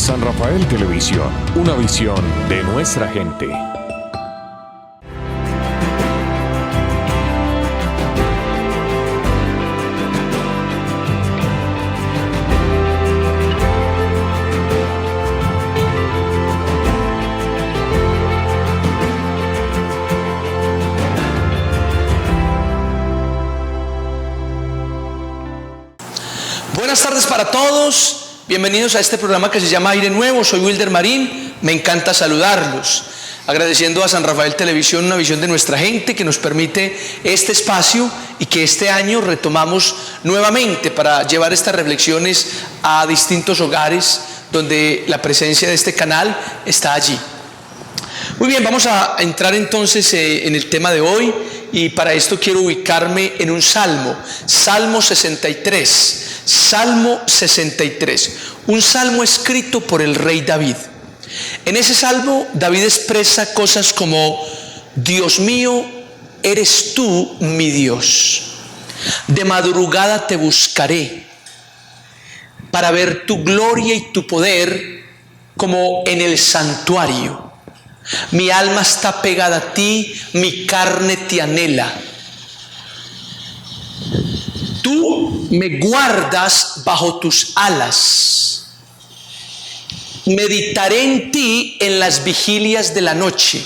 San Rafael Televisión, una visión de nuestra gente. Buenas tardes para todos, bienvenidos a este programa que se llama Aire Nuevo. Soy Wilder Marín, me encanta saludarlos, agradeciendo a San Rafael Televisión, una visión de nuestra gente que nos permite este espacio y que este año retomamos nuevamente para llevar estas reflexiones a distintos hogares donde la presencia de este canal está allí. Muy bien, vamos a entrar entonces en el tema de hoy, y para esto quiero ubicarme en un salmo, Salmo 63. Salmo 63, un salmo escrito por el rey David. En ese salmo David expresa cosas como: Dios mío, eres tú mi Dios, de madrugada te buscaré para ver tu gloria y tu poder como en el santuario. Mi alma está pegada a ti, mi carne te anhela. Tú me guardas bajo tus alas. Meditaré en ti en las vigilias de la noche.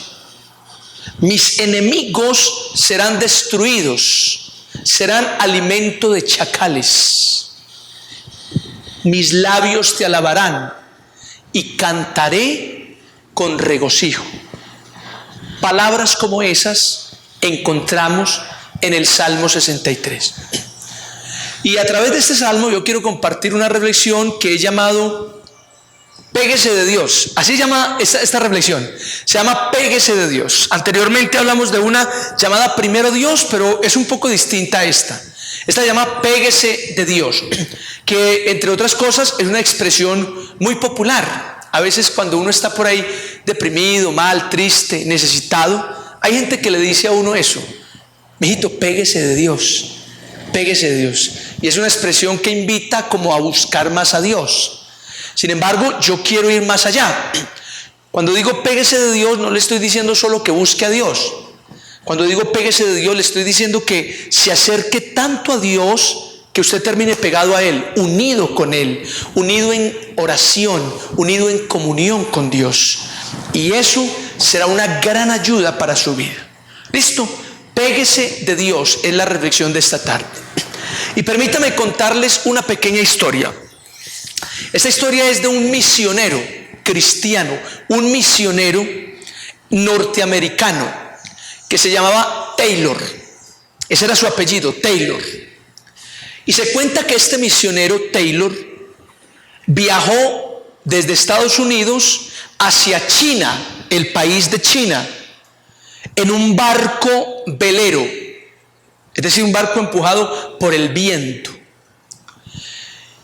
Mis enemigos serán destruidos, serán alimento de chacales. Mis labios te alabarán y cantaré con regocijo. Palabras como esas encontramos en el Salmo 63. Y a través de este salmo yo quiero compartir una reflexión que he llamado Péguese de Dios. Así se llama esta reflexión. Se llama Péguese de Dios. Anteriormente hablamos de una llamada Primero Dios, pero es un poco distinta a esta. Esta se llama Péguese de Dios, que entre otras cosas es una expresión muy popular. A veces cuando uno está por ahí deprimido, mal, triste, necesitado, hay gente que le dice a uno eso: mijito, péguese de Dios. Péguese de Dios. Y es una expresión que invita como a buscar más a Dios. Sin embargo, yo quiero ir más allá. Cuando digo péguese de Dios, no le estoy diciendo solo que busque a Dios. Cuando digo péguese de Dios, le estoy diciendo que se acerque tanto a Dios que usted termine pegado a Él, unido con Él, unido en oración, unido en comunión con Dios. Y eso será una gran ayuda para su vida. ¿Listo? Péguese de Dios es la reflexión de esta tarde. Y permítame contarles una pequeña historia. Esta historia es de un misionero cristiano, un misionero norteamericano que se llamaba Taylor. Ese era su apellido, Taylor. Y se cuenta que este misionero Taylor viajó desde Estados Unidos hacia China, el país de China, en un barco velero, es decir, un barco empujado por el viento.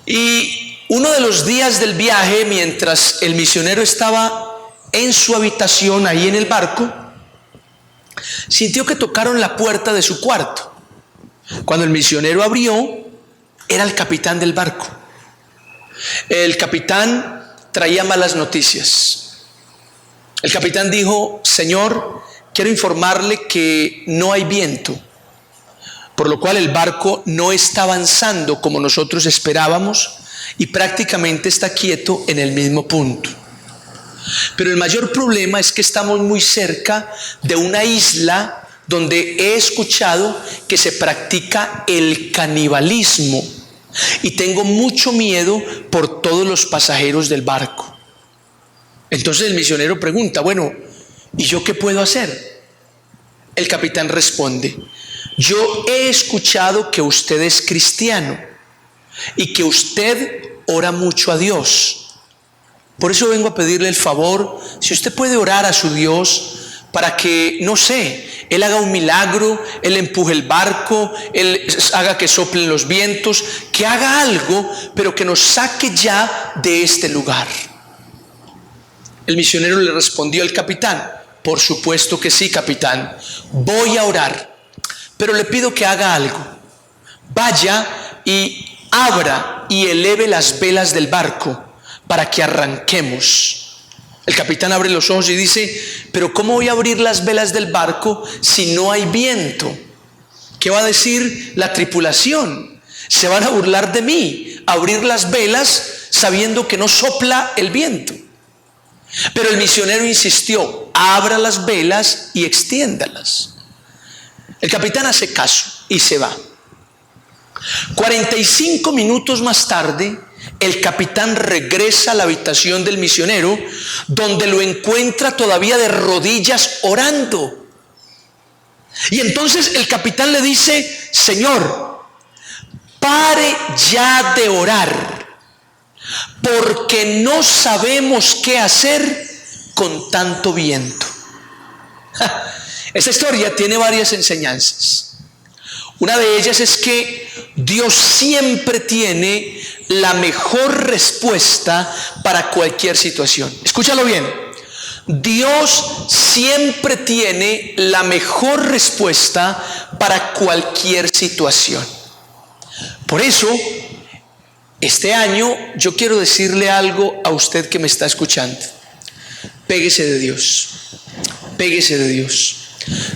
Y uno de los días del viaje, mientras el misionero estaba en su habitación ahí en el barco, sintió que tocaron la puerta de su cuarto. Cuando el misionero abrió, era el capitán del barco. El capitán traía malas noticias. El capitán dijo: Señor, quiero informarle que no hay viento, por lo cual el barco no está avanzando como nosotros esperábamos y prácticamente está quieto en el mismo punto. Pero el mayor problema es que estamos muy cerca de una isla donde he escuchado que se practica el canibalismo y tengo mucho miedo por todos los pasajeros del barco. Entonces el misionero pregunta: bueno, ¿y yo qué puedo hacer? El capitán responde: yo he escuchado que usted es cristiano y que usted ora mucho a Dios. Por eso vengo a pedirle el favor, si usted puede orar a su Dios para que, no sé, Él haga un milagro, Él empuje el barco, Él haga que soplen los vientos, que haga algo, pero que nos saque ya de este lugar. El misionero le respondió al capitán: por supuesto que sí, capitán, voy a orar, pero le pido que haga algo. Vaya y abra y eleve las velas del barco para que arranquemos. El capitán abre los ojos y dice, pero ¿cómo voy a abrir las velas del barco si no hay viento? ¿Qué va a decir la tripulación? Se van a burlar de mí, abrir las velas sabiendo que no sopla el viento. Pero el misionero insistió, abra las velas y extiéndalas. El capitán hace caso y se va. 45 minutos más tarde, el capitán regresa a la habitación del misionero, donde lo encuentra todavía de rodillas orando. Y entonces el capitán le dice, Señor, pare ya de orar, porque no sabemos qué hacer con tanto viento. Esta historia tiene varias enseñanzas. Una de ellas es que Dios siempre tiene la mejor respuesta para cualquier situación. Escúchalo bien. Dios siempre tiene la mejor respuesta para cualquier situación. Por eso, este año yo quiero decirle algo a usted que me está escuchando. Péguese de Dios. Péguese de Dios.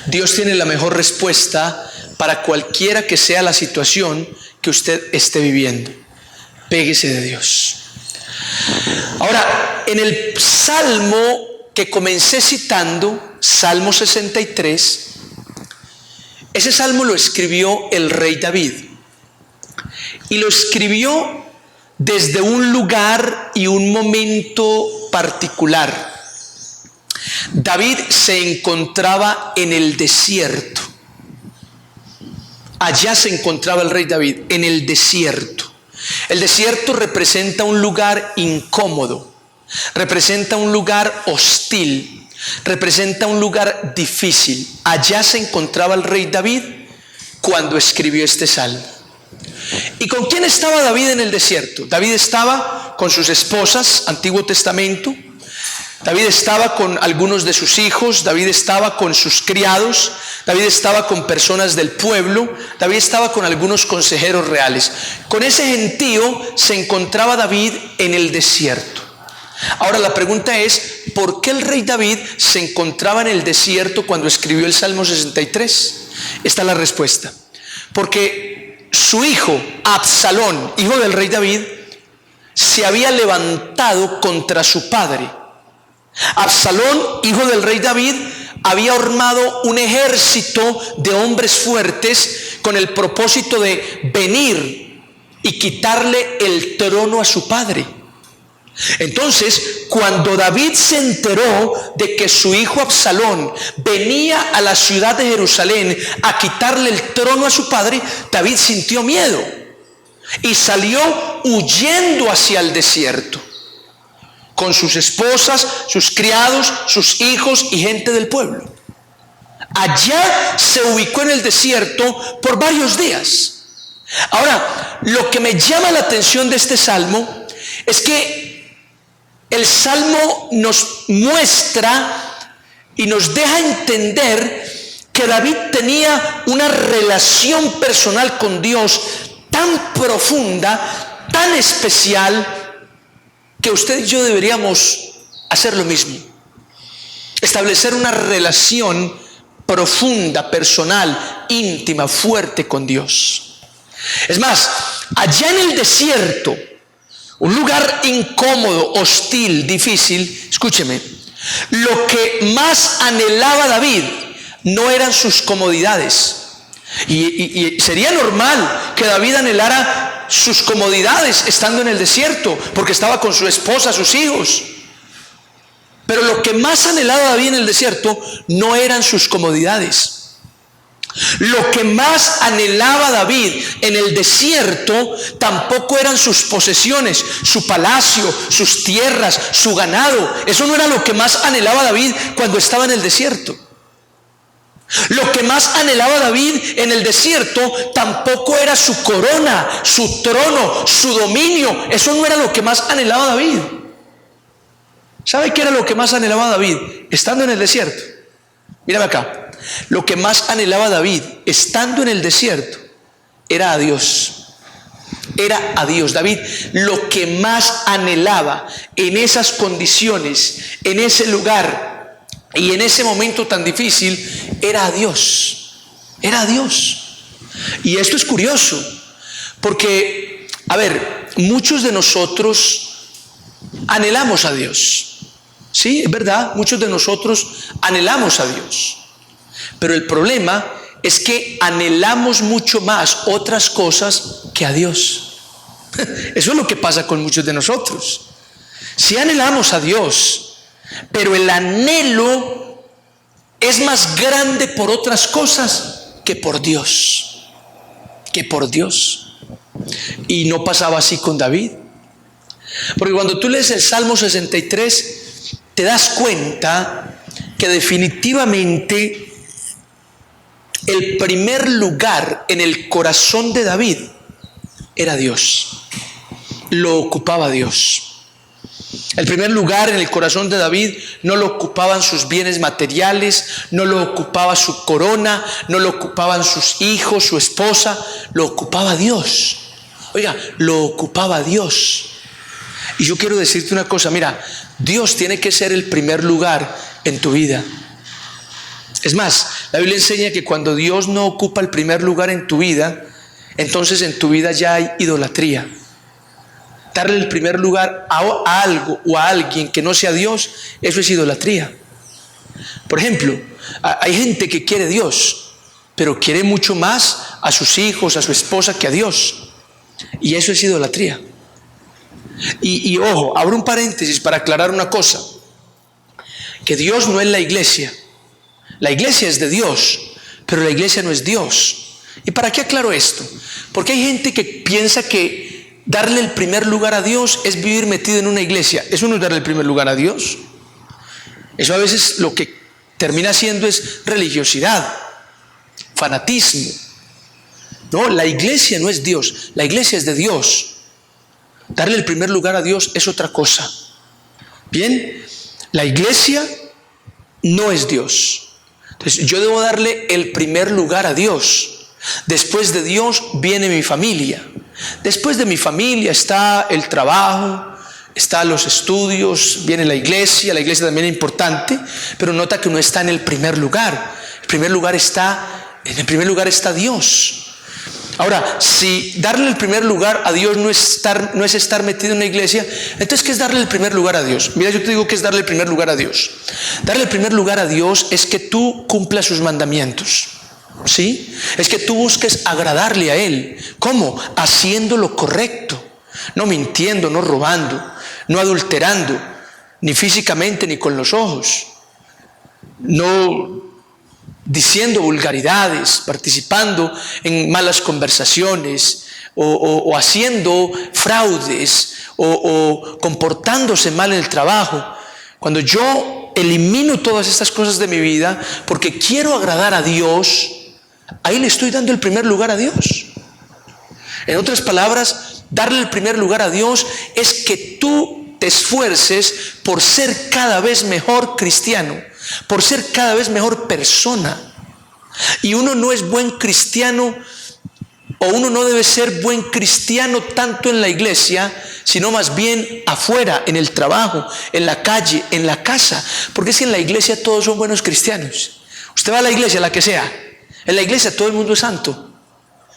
Dios tiene la mejor respuesta para cualquiera que sea la situación que usted esté viviendo. Péguese de Dios. Ahora, en el salmo que comencé citando, Salmo 63, ese salmo lo escribió el rey David. Y lo escribió desde un lugar y un momento particular. David se encontraba en el desierto. Allá se encontraba el rey David, en el desierto. El desierto representa un lugar incómodo, representa un lugar hostil, representa un lugar difícil. Allá se encontraba el rey David cuando escribió este salmo. ¿Y con quién estaba David en el desierto? David estaba con sus esposas, Antiguo Testamento. David estaba con algunos de sus hijos, David estaba con sus criados, David estaba con personas del pueblo, David estaba con algunos consejeros reales. Con ese gentío se encontraba David en el desierto. Ahora la pregunta es, ¿por qué el rey David se encontraba en el desierto cuando escribió el Salmo 63? Esta es la respuesta. Porque su hijo, Absalón, hijo del rey David, se había levantado contra su padre. Absalón, hijo del rey David, había armado un ejército de hombres fuertes con el propósito de venir y quitarle el trono a su padre. Entonces, cuando David se enteró de que su hijo Absalón venía a la ciudad de Jerusalén a quitarle el trono a su padre, David sintió miedo y salió huyendo hacia el desierto, con sus esposas, sus criados, sus hijos y gente del pueblo. Allá se ubicó en el desierto por varios días. Ahora, lo que me llama la atención de este salmo es que el salmo nos muestra y nos deja entender que David tenía una relación personal con Dios tan profunda, tan especial, que usted y yo deberíamos hacer lo mismo. Establecer una relación profunda, personal, íntima, fuerte con Dios. Es más, allá en el desierto, un lugar incómodo, hostil, difícil, escúcheme, lo que más anhelaba David no eran sus comodidades. Y sería normal que David anhelara sus comodidades estando en el desierto, porque estaba con su esposa, sus hijos. Pero lo que más anhelaba David en el desierto no eran sus comodidades. Lo que más anhelaba David en el desierto tampoco eran sus posesiones, su palacio, sus tierras, su ganado. Eso no era lo que más anhelaba David cuando estaba en el desierto. Lo que más anhelaba David en el desierto tampoco era su corona, su trono, su dominio. Eso no era lo que más anhelaba David. ¿Sabe qué era lo que más anhelaba David estando en el desierto? Mírame acá. Lo que más anhelaba David estando en el desierto era a Dios. era a Dios. David lo que más anhelaba en esas condiciones, en ese lugar y en ese momento tan difícil, era a Dios. Era a Dios. Y esto es curioso, porque, a ver, muchos de nosotros anhelamos a Dios. Sí, es verdad, muchos de nosotros anhelamos a Dios. Pero el problema es que anhelamos mucho más otras cosas que a Dios. Eso es lo que pasa con muchos de nosotros. Sí anhelamos a Dios, pero el anhelo es más grande por otras cosas que por Dios. Que por Dios. Y no pasaba así con David. Porque cuando tú lees el Salmo 63, te das cuenta que definitivamente el primer lugar en el corazón de David era Dios. Lo ocupaba Dios. El primer lugar en el corazón de David no lo ocupaban sus bienes materiales, no lo ocupaba su corona, no lo ocupaban sus hijos, su esposa, lo ocupaba Dios. Oiga, lo ocupaba Dios. Y yo quiero decirte una cosa, mira, Dios tiene que ser el primer lugar en tu vida. Es más, la Biblia enseña que cuando Dios no ocupa el primer lugar en tu vida, entonces en tu vida ya hay idolatría. Darle el primer lugar a algo o a alguien que no sea Dios, eso es idolatría. Por ejemplo, hay gente que quiere a Dios, pero quiere mucho más a sus hijos, a su esposa que a Dios. Y eso es idolatría. Y ojo, abro un paréntesis para aclarar una cosa. Que Dios no es la iglesia. La iglesia es de Dios, pero la iglesia no es Dios. ¿Y para qué aclaro esto? Porque hay gente que piensa que darle el primer lugar a Dios es vivir metido en una iglesia. Eso no es darle el primer lugar a Dios. Eso a veces lo que termina siendo es religiosidad, fanatismo. No, la iglesia no es Dios, la iglesia es de Dios. Darle el primer lugar a Dios es otra cosa. Bien, la iglesia no es Dios. Entonces yo debo darle el primer lugar a Dios. Después de Dios viene mi familia. Después de mi familia está el trabajo, están los estudios, viene la iglesia también es importante, pero nota que no está en el primer lugar. En el primer lugar está Dios. Ahora, si darle el primer lugar a Dios no es estar metido en una iglesia, entonces ¿qué es darle el primer lugar a Dios? Mira, yo te digo que es darle el primer lugar a Dios. Darle el primer lugar a Dios es que tú cumplas sus mandamientos. ¿Sí? Es que tú busques agradarle a Él. ¿Cómo? Haciendo lo correcto, no mintiendo, no robando, no adulterando, ni físicamente ni con los ojos, no diciendo vulgaridades, participando en malas conversaciones o haciendo fraudes o comportándose mal en el trabajo. Cuando yo elimino todas estas cosas de mi vida porque quiero agradar a Dios, ahí le estoy dando el primer lugar a Dios. En otras palabras, darle el primer lugar a Dios es que tú te esfuerces por ser cada vez mejor cristiano, por ser cada vez mejor persona. Y uno no es buen cristiano, o uno no debe ser buen cristiano tanto en la iglesia, sino más bien afuera, en el trabajo, en la calle, en la casa. Porque es que en la iglesia todos son buenos cristianos. Usted va a la iglesia, la que sea. En la iglesia todo el mundo es santo.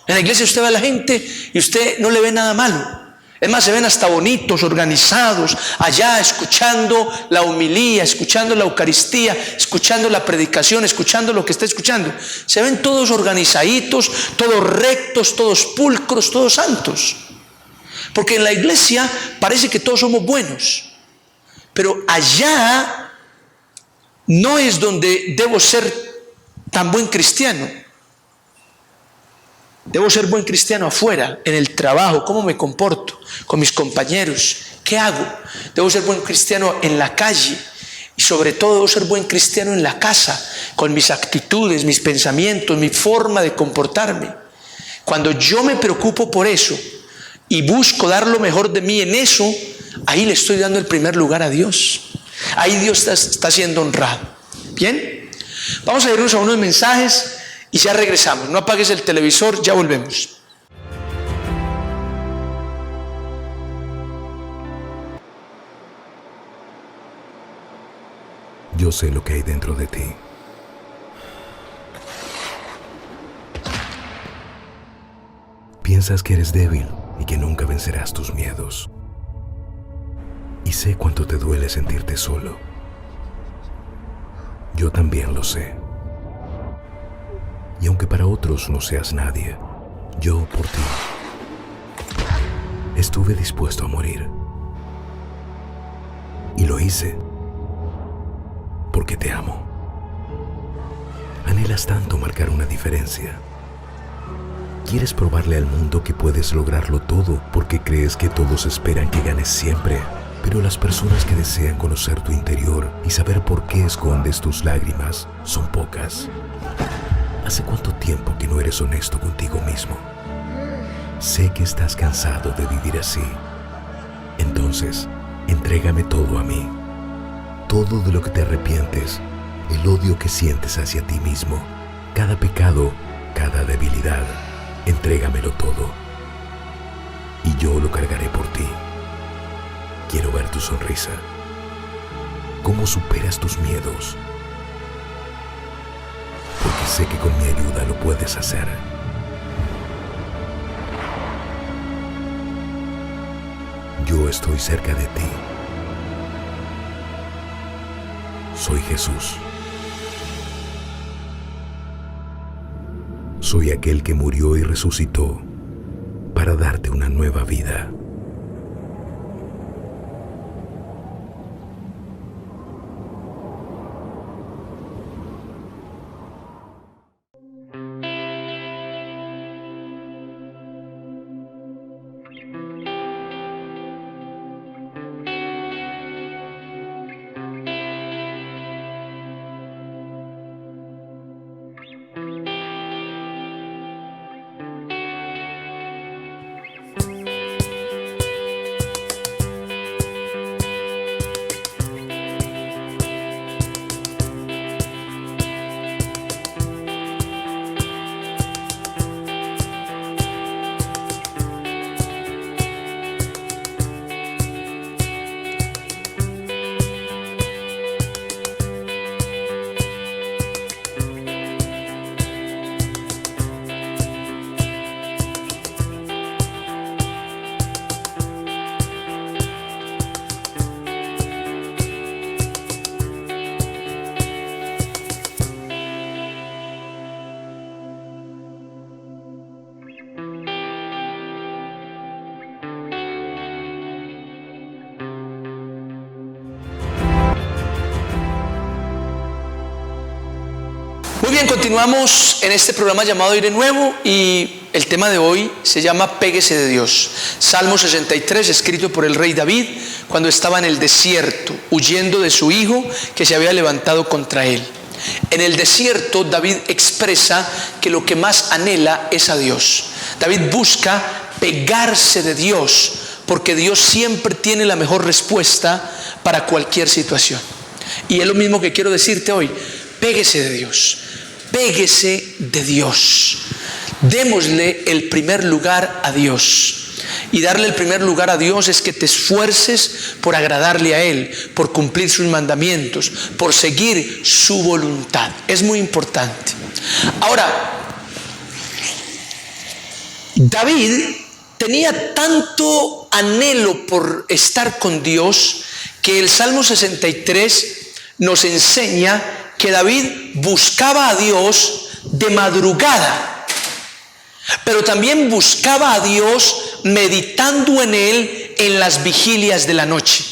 En la iglesia usted ve a la gente y usted no le ve nada malo. Es más, se ven hasta bonitos, organizados, allá escuchando la homilía, escuchando la Eucaristía, escuchando la predicación, escuchando lo que está escuchando. Se ven todos organizaditos, todos rectos, todos pulcros, todos santos. Porque en la iglesia parece que todos somos buenos. Pero allá no es donde debo ser tan buen cristiano. Debo ser buen cristiano afuera, en el trabajo, cómo me comporto con mis compañeros, qué hago. Debo ser buen cristiano en la calle y sobre todo debo ser buen cristiano en la casa, con mis actitudes, mis pensamientos, mi forma de comportarme. Cuando yo me preocupo por eso y busco dar lo mejor de mí en eso, ahí le estoy dando el primer lugar a Dios. Ahí Dios está siendo honrado. Bien, vamos a irnos a unos mensajes y ya regresamos. No apagues el televisor, ya volvemos. Yo sé lo que hay dentro de ti. Piensas que eres débil y que nunca vencerás tus miedos. Y sé cuánto te duele sentirte solo. Yo también lo sé. Y aunque para otros no seas nadie, yo por ti estuve dispuesto a morir. Y lo hice porque te amo. Anhelas tanto marcar una diferencia. Quieres probarle al mundo que puedes lograrlo todo porque crees que todos esperan que ganes siempre. Pero las personas que desean conocer tu interior y saber por qué escondes tus lágrimas son pocas. ¿Hace cuánto tiempo que no eres honesto contigo mismo? Sé que estás cansado de vivir así. Entonces, entrégame todo a mí. Todo de lo que te arrepientes, el odio que sientes hacia ti mismo, cada pecado, cada debilidad, entrégamelo todo. Y yo lo cargaré por ti. Quiero ver tu sonrisa. ¿Cómo superas tus miedos? Porque sé que con mi ayuda lo puedes hacer. Yo estoy cerca de ti. Soy Jesús. Soy aquel que murió y resucitó para darte una nueva vida. Muy bien, continuamos en este programa llamado Ir de Nuevo y el tema de hoy se llama Péguese de Dios. Salmo 63, escrito por el rey David cuando estaba en el desierto, huyendo de su hijo que se había levantado contra él. En el desierto, David expresa que lo que más anhela es a Dios. David busca pegarse de Dios porque Dios siempre tiene la mejor respuesta para cualquier situación. Y es lo mismo que quiero decirte hoy: péguese de Dios. Péguese de Dios. Démosle el primer lugar a Dios. Y darle el primer lugar a Dios es que te esfuerces por agradarle a Él, por cumplir sus mandamientos, por seguir su voluntad. Es muy importante. Ahora, David tenía tanto anhelo por estar con Dios que el Salmo 63 nos enseña que David buscaba a Dios de madrugada, pero también buscaba a Dios meditando en Él en las vigilias de la noche.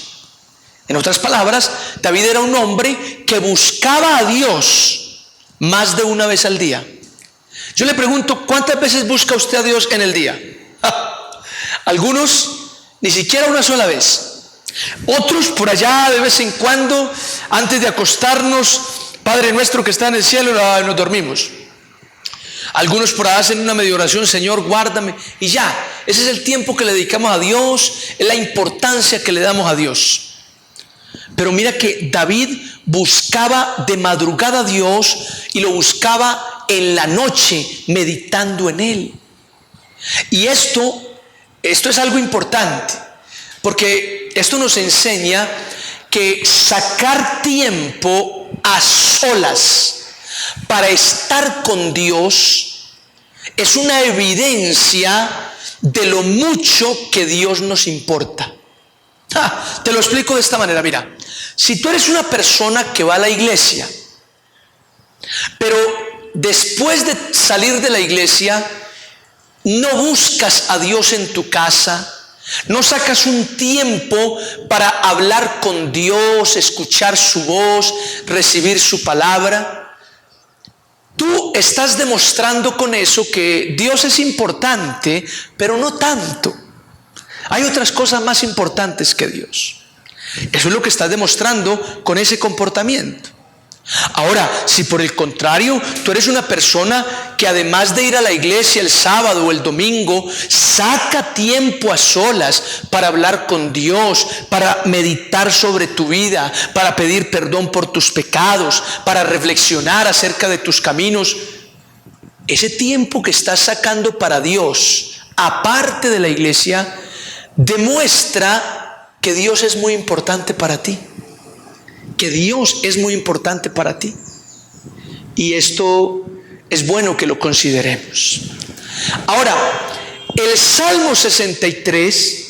En otras palabras, David era un hombre que buscaba a Dios más de una vez al día. Yo le pregunto, ¿cuántas veces busca usted a Dios en el día? Algunos ni siquiera una sola vez. Otros por allá de vez en cuando, antes de acostarnos, Padre nuestro que está en el cielo, nos dormimos. Algunos por allá hacen una media oración, Señor, guárdame, y ya. Ese es el tiempo que le dedicamos a Dios, es la importancia que le damos a Dios. Pero mira que David buscaba de madrugada a Dios y lo buscaba en la noche, meditando en Él. Y esto es algo importante, porque esto nos enseña que sacar tiempo a solas para estar con Dios es una evidencia de lo mucho que Dios nos importa. Te lo explico de esta manera, mira, si tú eres una persona que va a la iglesia, pero después de salir de la iglesia no buscas a Dios en tu casa, no sacas un tiempo para hablar con Dios, escuchar su voz, recibir su palabra, tú estás demostrando con eso que Dios es importante, pero no tanto. Hay otras cosas más importantes que Dios. Eso es lo que estás demostrando con ese comportamiento. Ahora, si por el contrario tú eres una persona que además de ir a la iglesia el sábado o el domingo, saca tiempo a solas para hablar con Dios, para meditar sobre tu vida, para pedir perdón por tus pecados, para reflexionar acerca de tus caminos, ese tiempo que estás sacando para Dios, aparte de la iglesia, demuestra que Dios es muy importante para ti. Que Dios es muy importante para ti. Y esto es bueno que lo consideremos. Ahora, el Salmo 63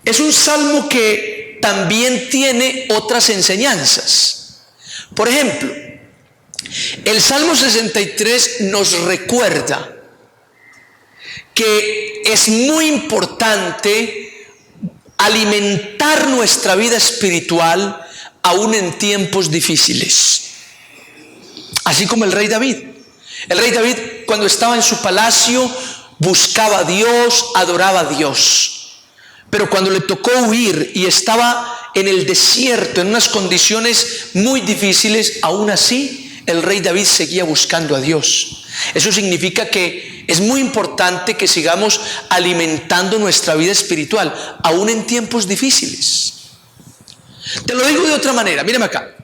es un salmo que también tiene otras enseñanzas. Por ejemplo, el Salmo 63 nos recuerda que es muy importante alimentar nuestra vida espiritual aún en tiempos difíciles. Así como el rey David. El rey David, cuando estaba en su palacio, buscaba a Dios, adoraba a Dios. Pero cuando le tocó huir y estaba en el desierto, en unas condiciones muy difíciles, aún así el rey David seguía buscando a Dios. Eso significa que es muy importante que sigamos alimentando nuestra vida espiritual, aún en tiempos difíciles. Te lo digo de otra manera, mírame acá.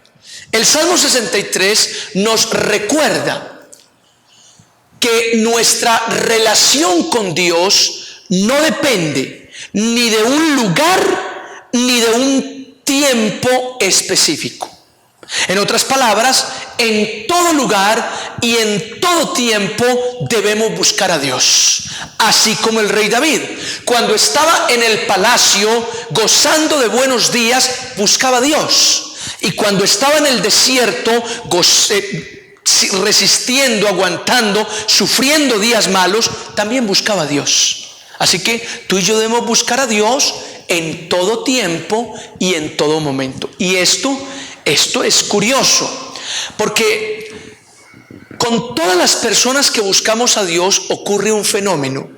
El Salmo 63 nos recuerda que nuestra relación con Dios no depende ni de un lugar ni de un tiempo específico. En otras palabras, en todo lugar y en todo tiempo debemos buscar a Dios. Así como el rey David, cuando estaba en el palacio gozando de buenos días, buscaba a Dios. Y cuando estaba en el desierto, resistiendo, aguantando, sufriendo días malos, también buscaba a Dios. Así que tú y yo debemos buscar a Dios en todo tiempo y en todo momento. Y esto es curioso, porque con todas las personas que buscamos a Dios ocurre un fenómeno,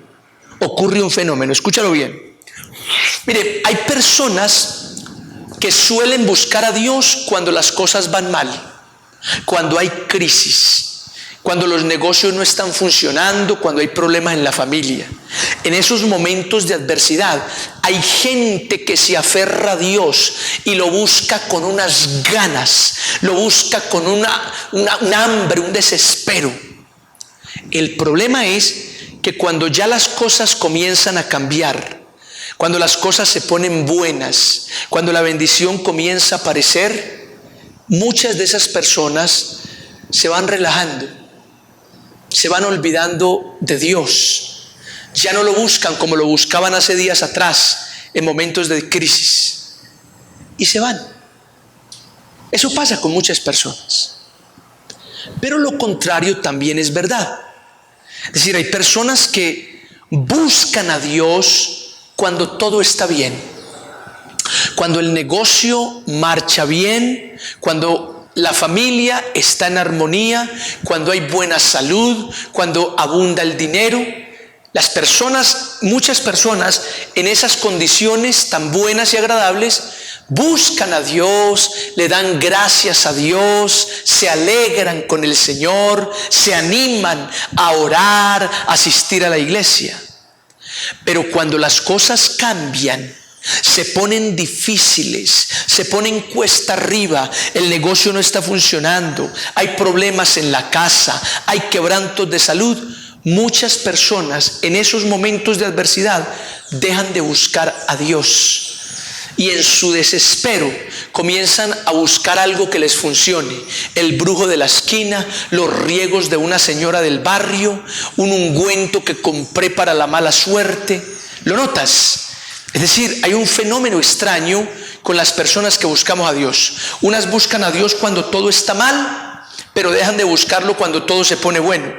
escúchalo bien. Mire, hay personas que suelen buscar a Dios cuando las cosas van mal, cuando hay crisis, cuando los negocios no están funcionando, cuando hay problemas en la familia. En esos momentos de adversidad hay gente que se aferra a Dios y lo busca con unas ganas, lo busca con un hambre, un desespero. El problema es que cuando ya las cosas comienzan a cambiar, cuando las cosas se ponen buenas, cuando la bendición comienza a aparecer, muchas de esas personas se van relajando, se van olvidando de Dios. Ya no lo buscan como lo buscaban hace días atrás, en momentos de crisis, y se van. Eso pasa con muchas personas. Pero lo contrario también es verdad. Es decir, hay personas que buscan a Dios cuando todo está bien, cuando el negocio marcha bien, cuando la familia está en armonía, cuando hay buena salud, cuando abunda el dinero. Muchas personas en esas condiciones tan buenas y agradables buscan a Dios, le dan gracias a Dios, se alegran con el Señor, se animan a orar, a asistir a la iglesia. Pero cuando las cosas cambian, se ponen difíciles, se ponen cuesta arriba, el negocio no está funcionando, hay problemas en la casa, hay quebrantos de salud, muchas personas en esos momentos de adversidad dejan de buscar a Dios y en su desespero comienzan a buscar algo que les funcione. El brujo de la esquina, los riegos de una señora del barrio, un ungüento que compré para la mala suerte. ¿Lo notas? Es decir, hay un fenómeno extraño con las personas que buscamos a Dios. Unas buscan a Dios cuando todo está mal, pero dejan de buscarlo cuando todo se pone bueno.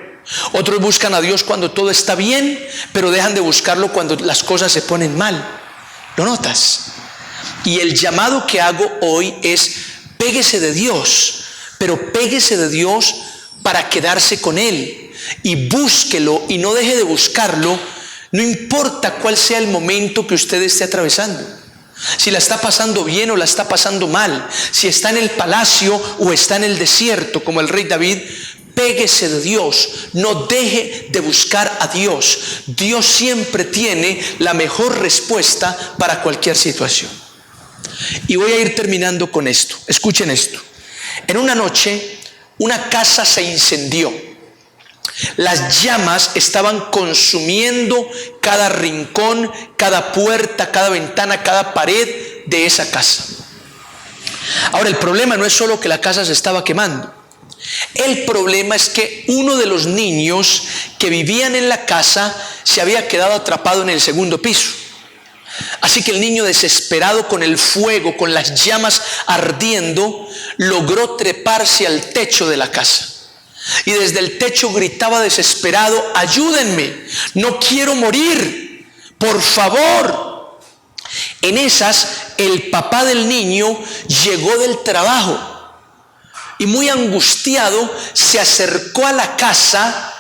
Otros buscan a Dios cuando todo está bien, pero dejan de buscarlo cuando las cosas se ponen mal. ¿Lo notas? Y el llamado que hago hoy es: péguese de Dios, pero péguese de Dios para quedarse con Él, y búsquelo y no deje de buscarlo, no importa cuál sea el momento que usted esté atravesando. Si la está pasando bien o la está pasando mal, si está en el palacio o está en el desierto como el rey David, péguese de Dios, no deje de buscar a Dios. Dios siempre tiene la mejor respuesta para cualquier situación. Y voy a ir terminando con esto. Escuchen esto. En una noche, una casa se incendió. Las llamas estaban consumiendo cada rincón, cada puerta, cada ventana, cada pared de esa casa. Ahora, el problema no es solo que la casa se estaba quemando. El problema es que uno de los niños que vivían en la casa se había quedado atrapado en el segundo piso. Así que el niño, desesperado con el fuego, con las llamas ardiendo, logró treparse al techo de la casa. Y desde el techo gritaba desesperado: ayúdenme, no quiero morir, por favor. En esas, el papá del niño llegó del trabajo y, muy angustiado, se acercó a la casa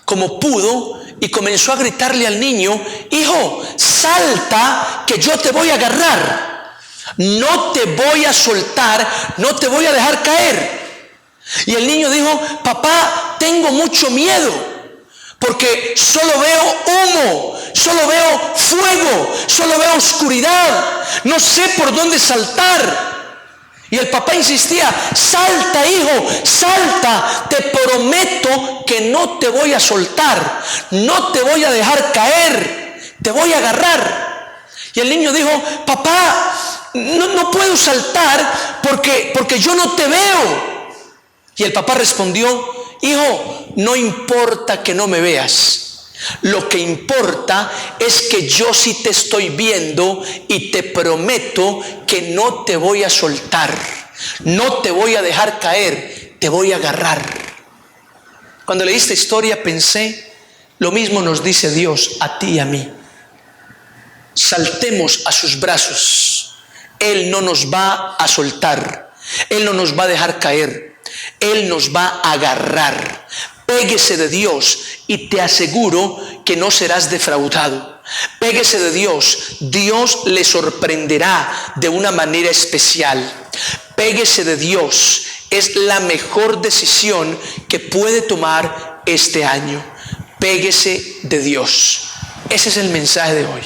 como pudo y comenzó a gritarle al niño: hijo, salta, que yo te voy a agarrar, no te voy a soltar, no te voy a dejar caer. Y el niño dijo: papá, tengo mucho miedo, porque solo veo humo, solo veo fuego, solo veo oscuridad, no sé por dónde saltar. Y el papá insistía: salta, hijo, salta, te prometo que no te voy a soltar, no te voy a dejar caer, te voy a agarrar. Y el niño dijo: papá, no puedo saltar porque yo no te veo. Y el papá respondió: hijo, no importa que no me veas, lo que importa es que yo sí te estoy viendo y te prometo que no te voy a soltar, no te voy a dejar caer, te voy a agarrar. Cuando leí esta historia pensé: lo mismo nos dice Dios a ti y a mí. Saltemos a sus brazos, Él no nos va a soltar, Él no nos va a dejar caer, Él nos va a agarrar. Péguese de Dios y te aseguro que no serás defraudado. Péguese de Dios, Dios le sorprenderá de una manera especial. Péguese de Dios, es la mejor decisión que puede tomar este año. Péguese de Dios. Ese es el mensaje de hoy.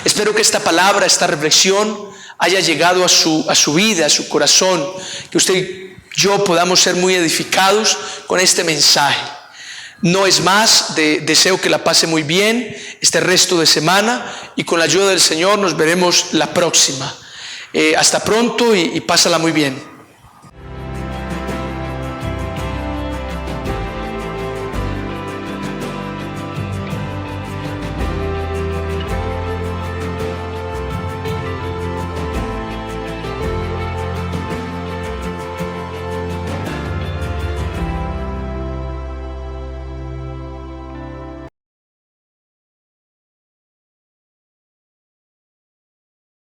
Espero que esta palabra, esta reflexión haya llegado a su vida, a su corazón, que usted y yo podamos ser muy edificados con este mensaje. No es más, deseo que la pase muy bien este resto de semana y con la ayuda del Señor nos veremos la próxima. Hasta pronto y pásala muy bien.